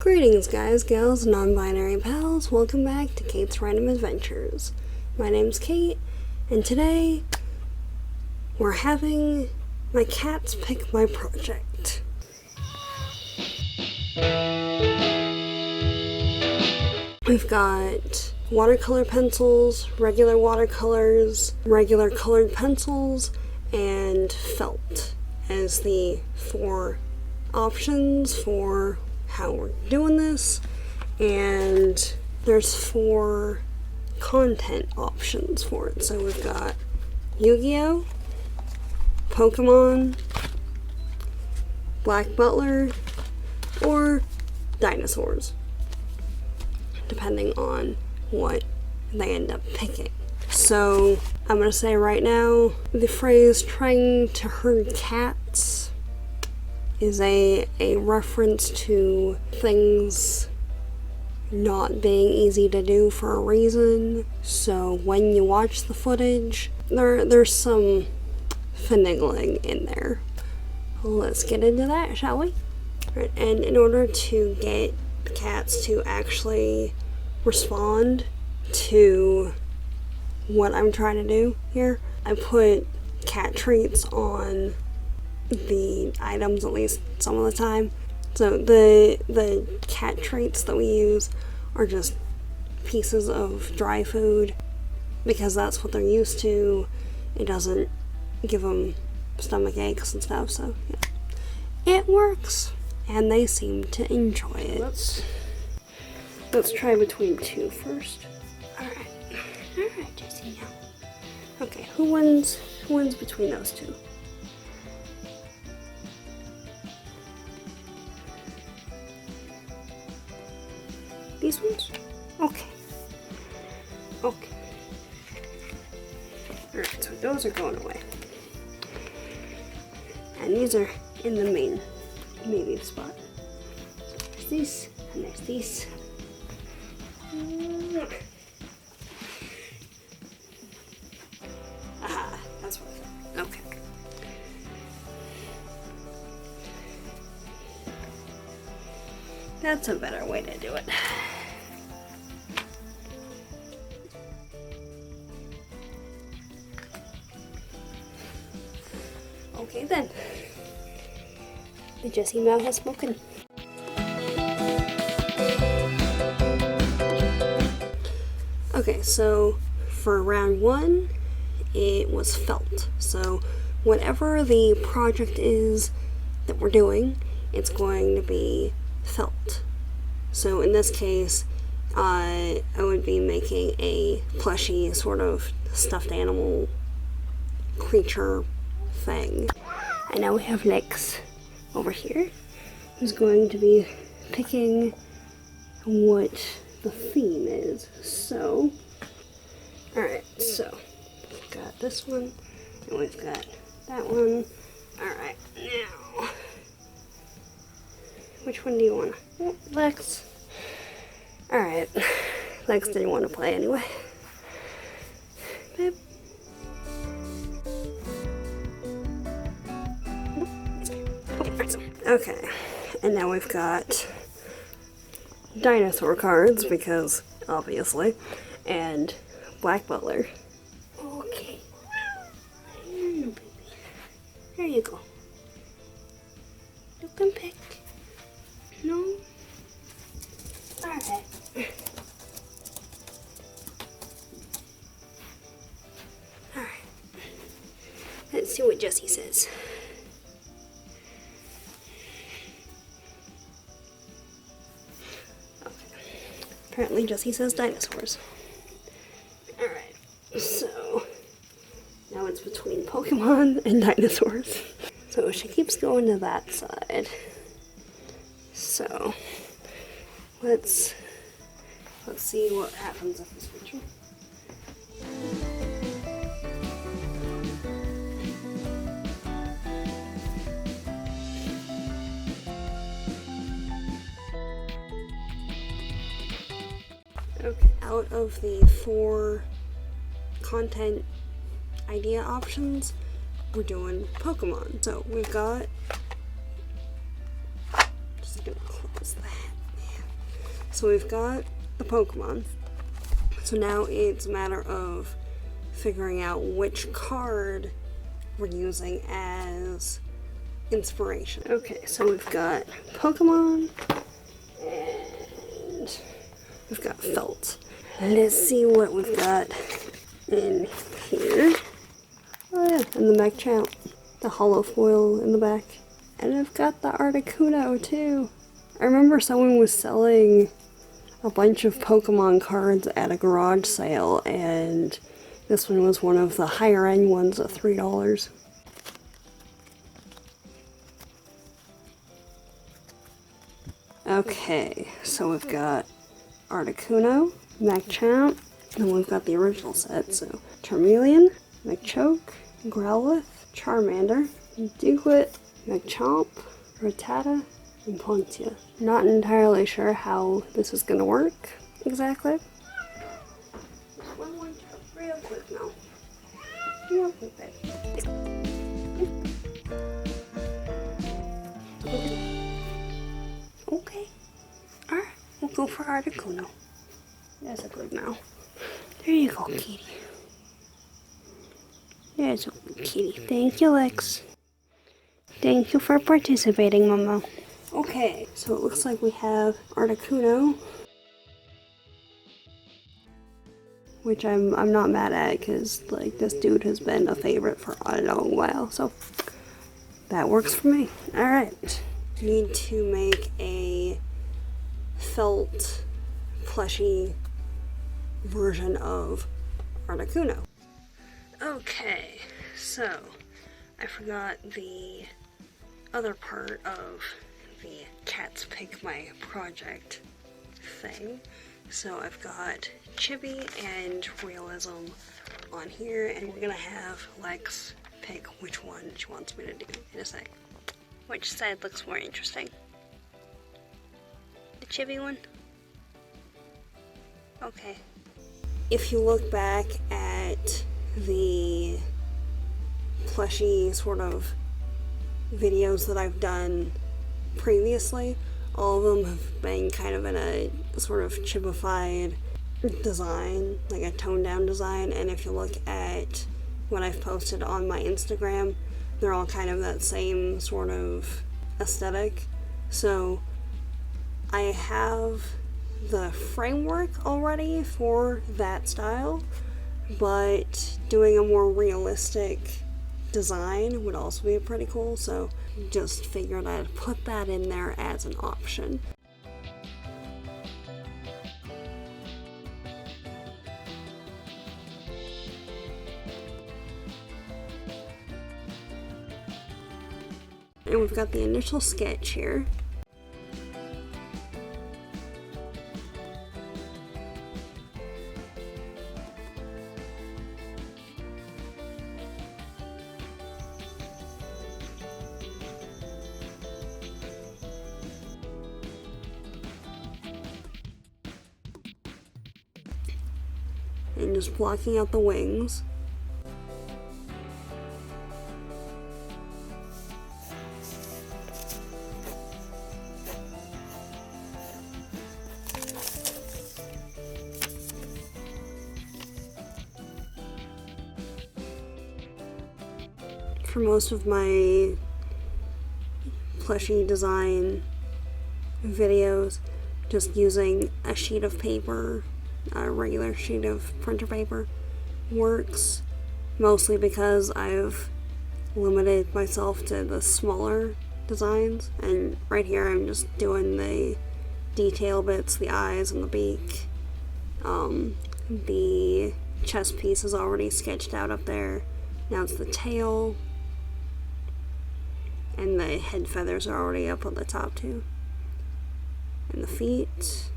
Greetings guys, gals, non-binary pals, welcome back to Kate's Random Adventures. My name's Kate, and today we're having my cats pick my project. We've got watercolor pencils, regular watercolors, regular colored pencils, and felt as the four options for how we're doing this, and there's four content options for it. So we've got Yu-Gi-Oh, Pokemon, Black Butler, or dinosaurs, depending on what they end up picking. So I'm gonna say right now, the phrase trying to herd cats is a reference to things not being easy to do for a reason. So when you watch the footage, there's some finagling in there. Let's get into that, shall we? Right, and in order to get the cats to actually respond to what I'm trying to do here, I put cat treats on the items at least some of the time. So the cat treats that we use are just pieces of dry food because that's what they're used to. It doesn't give them stomach aches and stuff, so yeah. It works and they seem to enjoy it. Let's try between two first. Alright, Jesse, now. Okay, who wins between those two? These ones? Okay. Alright, so those are going away. And these are in the main spot. So there's these, and there's these. Aha, that's what I thought. Okay. That's a better way to do it. Okay then. The Jessie Mouse has spoken. Okay, so for round one, it was felt. So whatever the project is that we're doing, it's going to be felt. So in this case, I would be making a plushie sort of stuffed animal creature thing. And now we have Lex over here, who's going to be picking what the theme is. So, alright, so we've got this one, and we've got that one. Alright, now, which one do you want? Oh, Lex. Alright, Lex didn't want to play anyway. Babe. Okay, and now we've got dinosaur cards, because obviously, and Black Butler. Okay. There you go. You can pick. No? Alright. Alright. Let's see what Jessie says. Apparently Jessie says dinosaurs. Alright, so now it's between Pokemon and dinosaurs. So she keeps going to that side. So let's see what happens with this picture. Okay, out of the four content idea options, we're doing Pokemon. So we've got, just gonna close that. So we've got the Pokemon. So now it's a matter of figuring out which card we're using as inspiration. Okay, so we've got Pokemon and we've got felt. Let's see what we've got in here. Oh yeah, and the Machamp, the hollow foil in the back. And I've got the Articuno too. I remember someone was selling a bunch of Pokemon cards at a garage sale, and this one was one of the higher end ones at $3. Okay, so we've got Articuno, Machamp, and we've got the original set, so Charmeleon, Machoke, Growlithe, Charmander, Diglett, Machamp, Rattata, and Pontia. Not entirely sure how this is gonna work exactly. Real quick now. Real quick, babe. Okay. Alright, we'll go for Articuno. That's a good now. There you go, kitty. There's a good kitty. Thank you, Lex. Thank you for participating, Mama. Okay, so it looks like we have Articuno, which I'm not mad at, because like this dude has been a favorite for a long while, so that works for me. Alright, need to make a felt plushie version of Articuno. Okay, so I forgot the other part of the Cats Pick My Project thing. So I've got Chibi and Realism on here, and we're gonna have Lex pick which one she wants me to do in a sec. Which side looks more interesting? The Chibi one? Okay. If you look back at the plushie sort of videos that I've done previously, all of them have been kind of in a sort of chibified design, like a toned down design, and if you look at what I've posted on my Instagram, they're all kind of that same sort of aesthetic. So I have the framework already for that style, but doing a more realistic design would also be pretty cool, so just figured I'd put that in there as an option. And we've got the initial sketch here. And just blocking out the wings. For most of my plushie design videos, just using a sheet of paper, a regular sheet of printer paper, works, mostly because I've limited myself to the smaller designs, and right here I'm just doing the detail bits, the eyes and the beak. The chest piece is already sketched out up there. Now it's the tail, and the head feathers are already up on the top too, and the feet.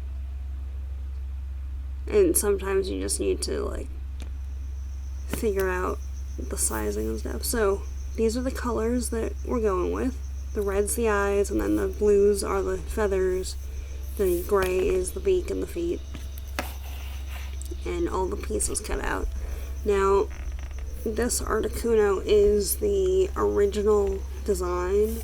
And sometimes you just need to like figure out the sizing and stuff. So these are the colors that we're going with. The red's the eyes, and then the blues are the feathers, the gray is the beak and the feet, and all the pieces cut out. Now this Articuno is the original design,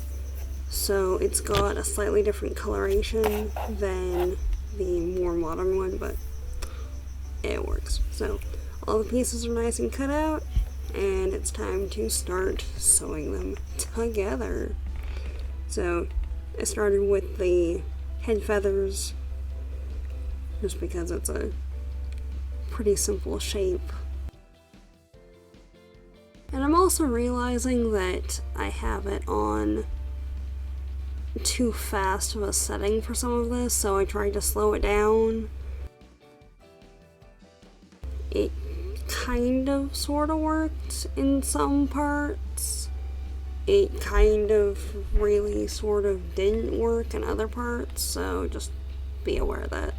so it's got a slightly different coloration than the more modern one, but it works. So all the pieces are nice and cut out, and it's time to start sewing them together. So I started with the head feathers just because it's a pretty simple shape. And I'm also realizing that I have it on too fast of a setting for some of this, so I tried to slow it down. It kind of sort of worked in some parts. It kind of really sort of didn't work in other parts, so just be aware of that.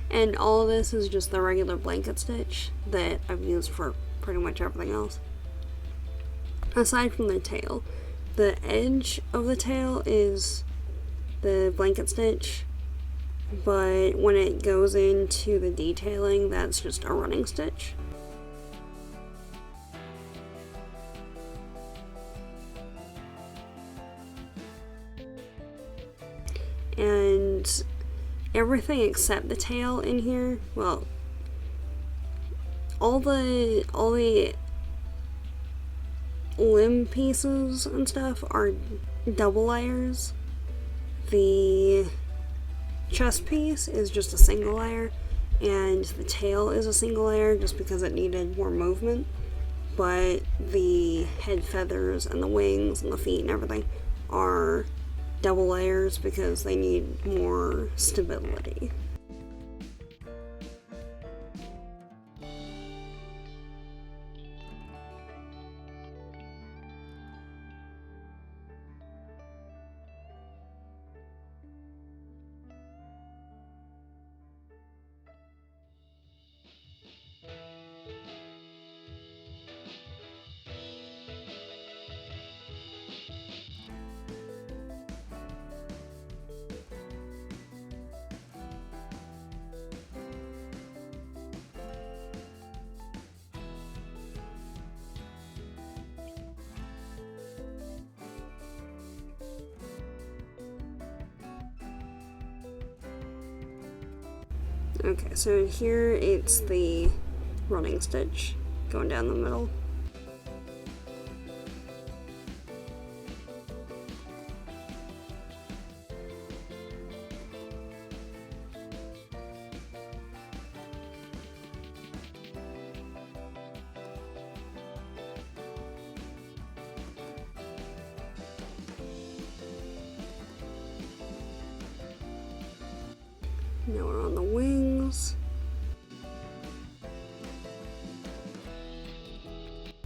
And all of this is just the regular blanket stitch that I've used for pretty much everything else. Aside from the tail. The edge of the tail is the blanket stitch, but when it goes into the detailing, that's just a running stitch. And everything except the tail in here, well, all the limb pieces and stuff are double layers. The chest piece is just a single layer, and the tail is a single layer just because it needed more movement. But the head feathers and the wings and the feet and everything are double layers because they need more stability. Okay, so here it's the running stitch going down the middle. Now we're on the wings.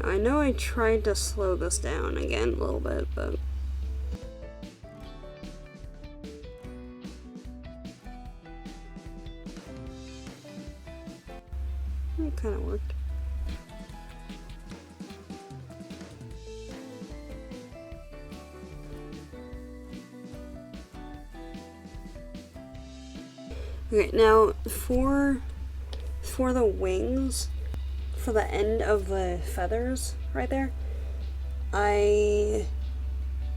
I know I tried to slow this down again a little bit, but it kind of worked. Okay, now for the wings, for the end of the feathers right there, I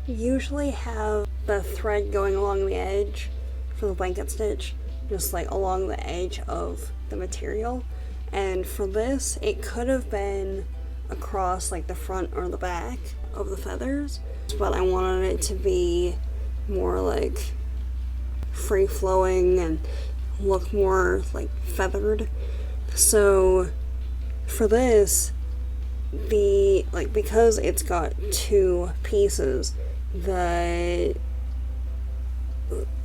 usually have the thread going along the edge for the blanket stitch, just like along the edge of the material. And for this, it could have been across like the front or the back of the feathers, but I wanted it to be more like free-flowing and look more like feathered. So for this, because it's got two pieces, the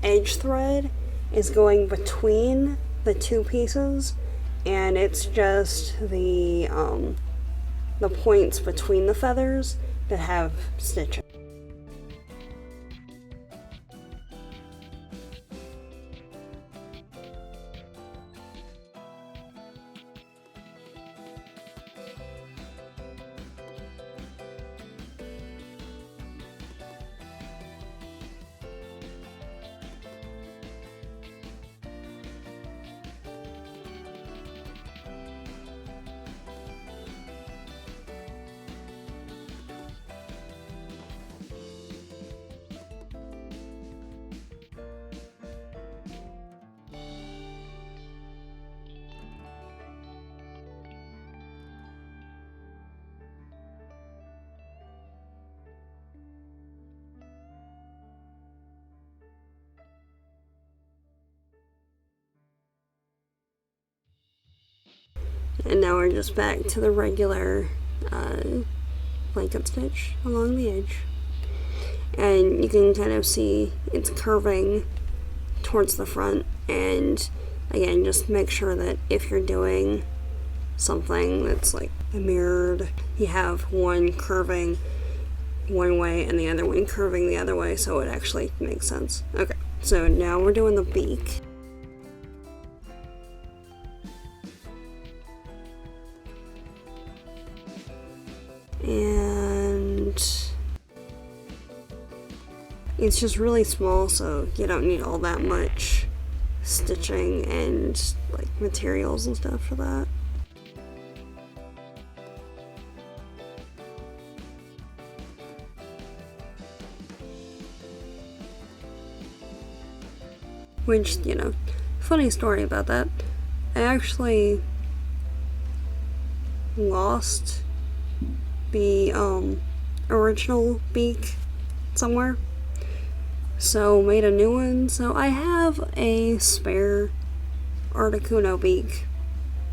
edge thread is going between the two pieces, and it's just the points between the feathers that have stitching. And now we're just back to the regular blanket stitch along the edge. And you can kind of see it's curving towards the front. And again, just make sure that if you're doing something that's like mirrored, you have one curving one way and the other one curving the other way, so it actually makes sense. Okay, so now we're doing the beak. And it's just really small, so you don't need all that much stitching and like materials and stuff for that. Which, you know, funny story about that, I actually lost the original beak somewhere, so made a new one. So I have a spare Articuno beak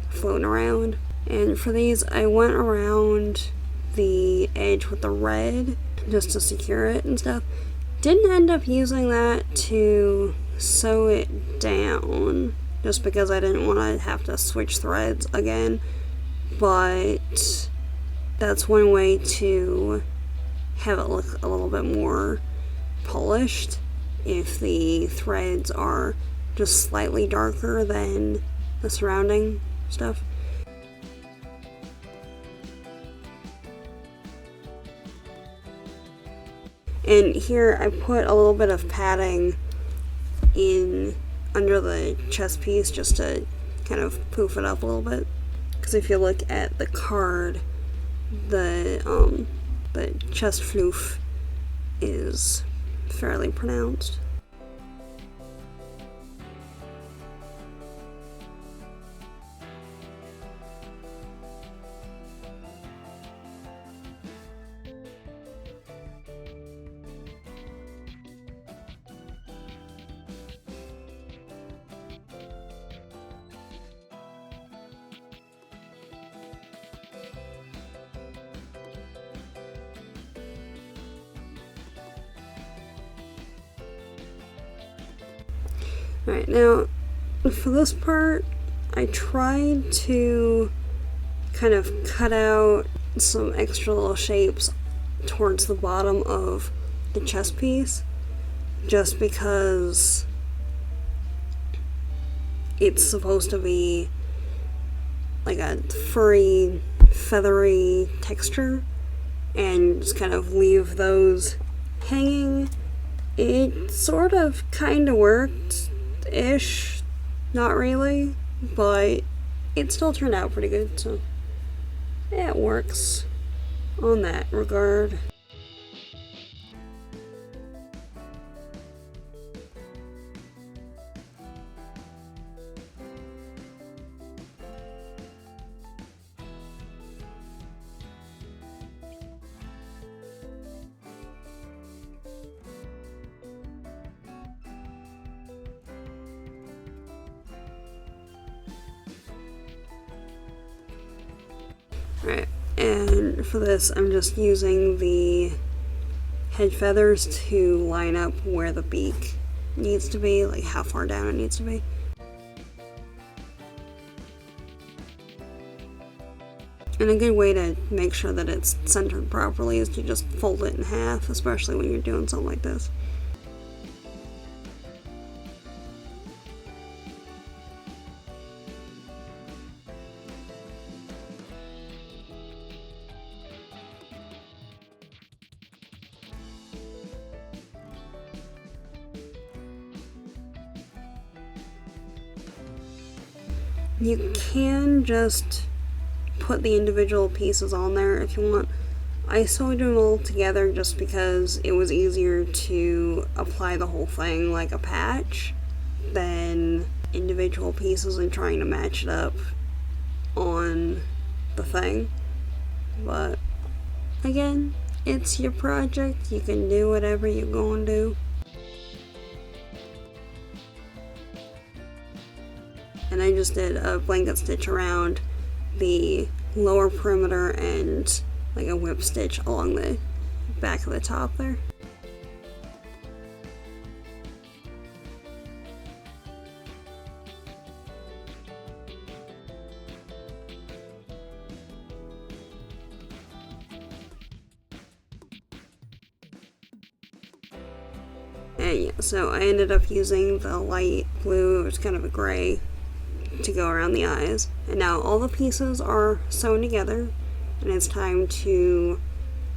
floating around, and for these I went around the edge with the red just to secure it and stuff. Didn't end up using that to sew it down just because I didn't want to have to switch threads again, but that's one way to have it look a little bit more polished if the threads are just slightly darker than the surrounding stuff. And here I put a little bit of padding in under the chest piece just to kind of poof it up a little bit, because if you look at the card, the chest floof is fairly pronounced. Alright, now for this part, I tried to kind of cut out some extra little shapes towards the bottom of the chest piece, just because it's supposed to be like a furry, feathery texture, and just kind of leave those hanging. It sort of kind of worked-ish, not really, but it still turned out pretty good, so yeah, it works on that regard. Right, and for this I'm just using the head feathers to line up where the beak needs to be, like how far down it needs to be. And a good way to make sure that it's centered properly is to just fold it in half, especially when you're doing something like this. You can just put the individual pieces on there if you want. I sewed them all together just because it was easier to apply the whole thing like a patch than individual pieces and trying to match it up on the thing. But again, it's your project. You can do whatever you're going to do. And I just did a blanket stitch around the lower perimeter and like a whip stitch along the back of the top there. And yeah, so I ended up using the light blue, it was kind of a gray, to go around the eyes. And now all the pieces are sewn together, and it's time to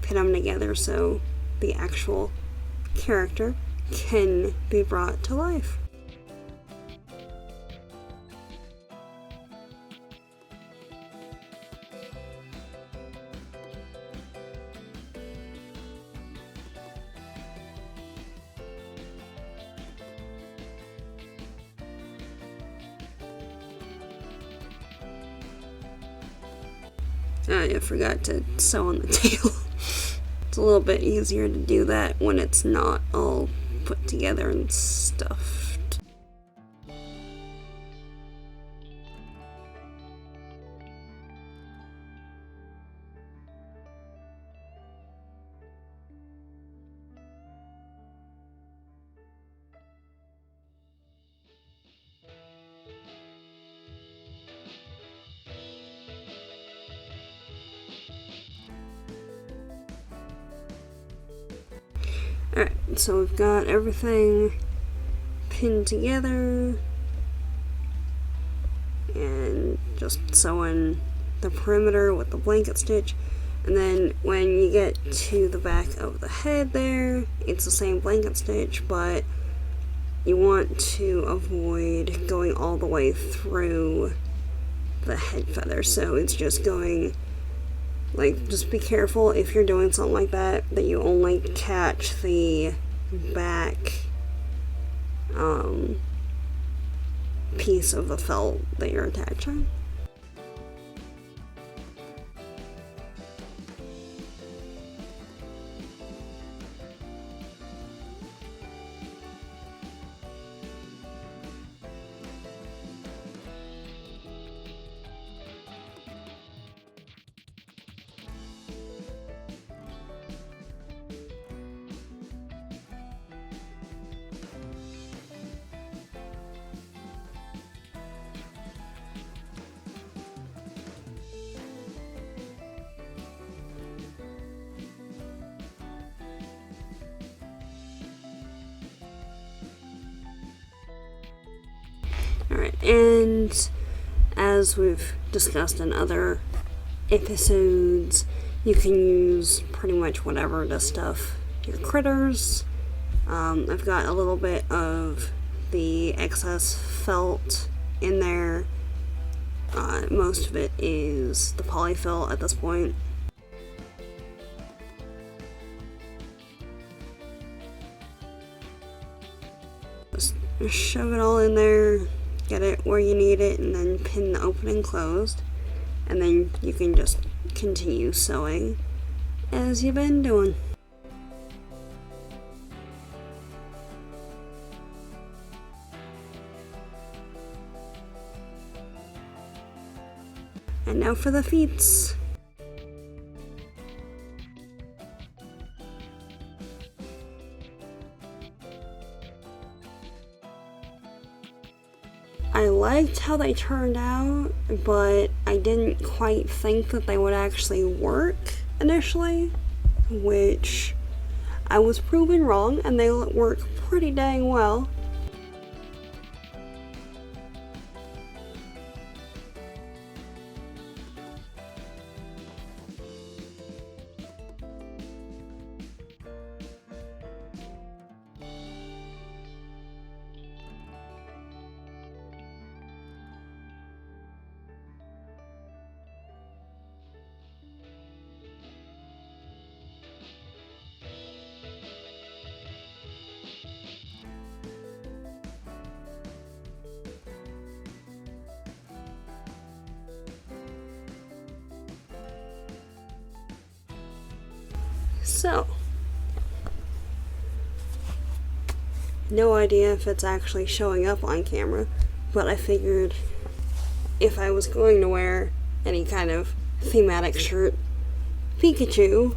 pin them together so the actual character can be brought to life. I forgot to sew on the tail. It's a little bit easier to do that when it's not all put together and stuffed. Alright, so we've got everything pinned together and just sewing the perimeter with the blanket stitch, and then when you get to the back of the head there, it's the same blanket stitch, but you want to avoid going all the way through the head feather, so it's just going, like, just be careful if you're doing something like that you only catch the back piece of the felt that you're attaching. Alright, and as we've discussed in other episodes, you can use pretty much whatever to stuff your critters. I've got a little bit of the excess felt in there. Most of it is the polyfill at this point. Just shove it all in there, get it where you need it, and then pin the opening closed. And then you can just continue sewing as you've been doing. And now for the feet. I liked how they turned out, but I didn't quite think that they would actually work initially, which I was proven wrong, and they work pretty dang well. So, no idea if it's actually showing up on camera, but I figured if I was going to wear any kind of thematic shirt, Pikachu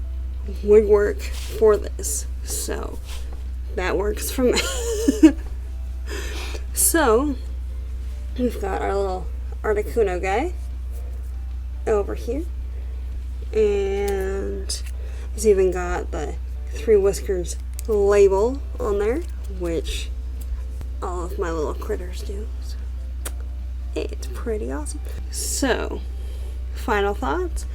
would work for this. So, that works for me. So, we've got our little Articuno guy over here, and he's even got the Three Whiskers label on there, which all of my little critters do. So it's pretty awesome. So, final thoughts.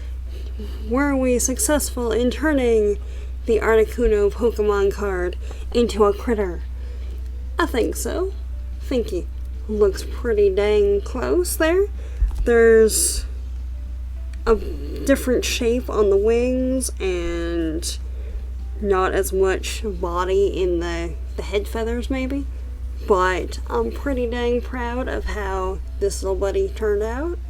Were we successful in turning the Articuno Pokemon card into a critter? I think so. I think he looks pretty dang close there. There's a different shape on the wings and not as much body in the head feathers maybe, but I'm pretty dang proud of how this little buddy turned out,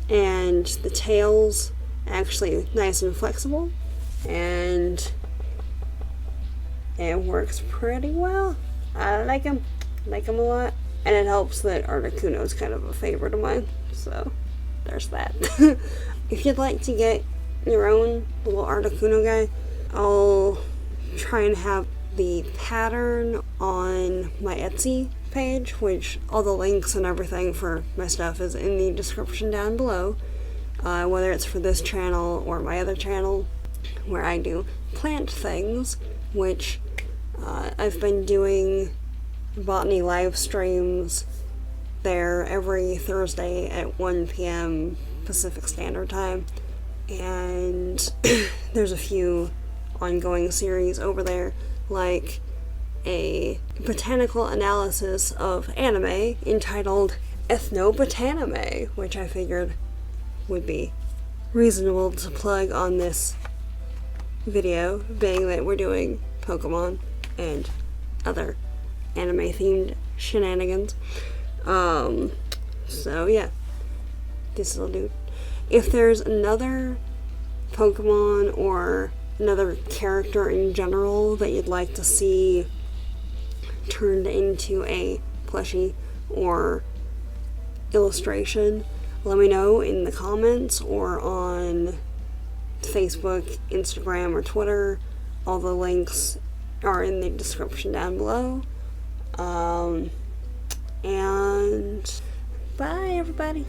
and the tail's actually nice and flexible, and it works pretty well. I like him a lot, and it helps that Articuno is kind of a favorite of mine, so there's that. If you'd like to get your own little Articuno guy, I'll try and have the pattern on my Etsy page, which all the links and everything for my stuff is in the description down below, whether it's for this channel or my other channel where I do plant things, which I've been doing botany live streams there every Thursday at 1 p.m. Pacific Standard Time, and there's a few ongoing series over there, like a botanical analysis of anime entitled Ethnobotanime, which I figured would be reasonable to plug on this video, being that we're doing Pokemon and other anime themed shenanigans. So yeah, this little dude. If there's another Pokemon or another character in general that you'd like to see turned into a plushie or illustration, let me know in the comments or on Facebook, Instagram, or Twitter. All the links are in the description down below. And bye, everybody.